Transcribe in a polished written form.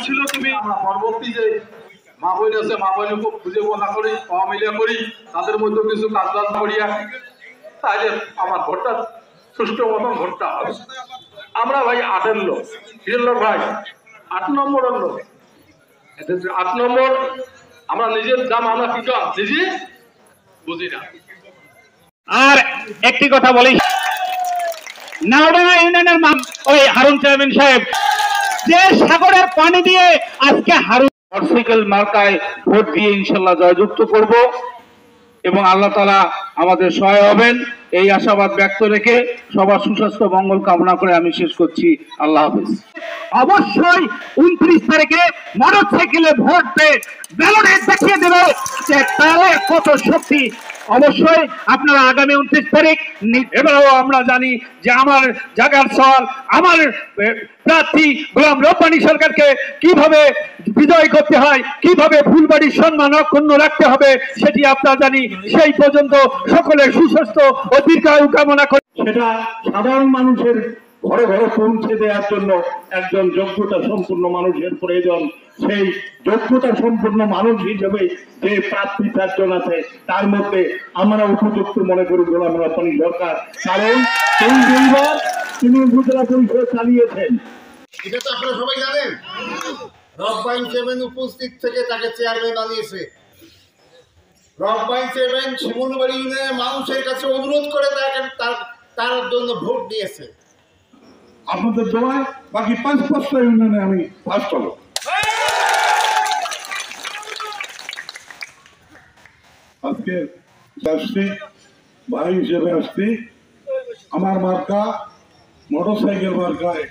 ছিল তুমি পরবর্তী যে মা বোন আছে, মা বোন খুব বুঝে কথা করি, মিলিয়া করি, তাদের মধ্যে কিছু কাজ বাজ করিয়া, তাহলে আমার ভোটটা সুষ্ঠু মতন ভোটটা হবে। আমরা ভাই 8-এর লোক, 3 লোক ভাই 8 নম্বরের লোক, 8 নম্বর আমরা নিজের দাম আমরা কি কাজ নিজে বুঝি না। আর একটি কথা বলি, নাওডাঙ্গা ইউনিয়নের ওই হারুন চেয়ারম্যান সাহেব যে সাগরের পানি দিয়ে আজকে হারুন মোটরসাইকেল মার্কায় ভোট দিয়ে ইনশাল্লাহ জয়যুক্ত করব এবং আল্লাহ তাআলা আমাদের সহায় হবেন এই আশাবাদ ব্যক্ত রেখে সবার সুস্বাস্থ্য মঙ্গল কামনা করে আমি শেষ করছি। আল্লাহ হাফেজ। অবশ্যই 29 তারিখে মোটরসাইকেলে ভোট দিয়ে ব্যালটে দেখিয়ে দেবে যে তাহলে কত শক্তি। অবশ্যই আপনারা আগামী 29 তারিখ, এবারেও আমরা জানি যে আমার জাগার সওয়াল, আমার প্রার্থী গোলাম রব্বানী সরকারকে কিভাবে বিজয় করতে হয়, কিভাবে ফুলবাড়ির সম্মান অক্ষুণ্ণ রাখতে হবে সেটি আপনারা জানি। সেই পর্যন্ত সকলের সুস্বাস্থ্য ও দীর্ঘায়ু কামনা করি। সেটা সাধারণ মানুষের ঘরে ঘরে পৌঁছে দেওয়ার জন্য একজন যোগ্যতা সম্পূর্ণ মানুষের প্রয়োজন। সেই যোগ্যতা সম্পূর্ণ মানুষ হিসেবে যে প্রার্থী 4 জন আছে তার মধ্যে আমরা উপযুক্ত মনে করি গোলাম রব্বানী সরকার, কারণ তিনি উপজেলা পরিষদ চালিয়েছেন। এটা তো আপনারা সবাই জানেন। রব্বানী চেয়ারম্যান উপস্থিত থেকে তাকে চেয়ারম্যান বানিয়েছে। রব্বানী চেয়ারম্যান শিমুলবাড়ি ইউনিয়নের মানুষের কাছে অনুরোধ করে তার জন্য ভোট দিয়েছে। আপনাদের দোয়ায় বাকি 5-5টা ইউনিয়নে আমি ফার্স্ট হব। আজকে আসছি ভাই হিসেবে আসছি। আমার মার্কা মোটরসাইকেল মার্কায়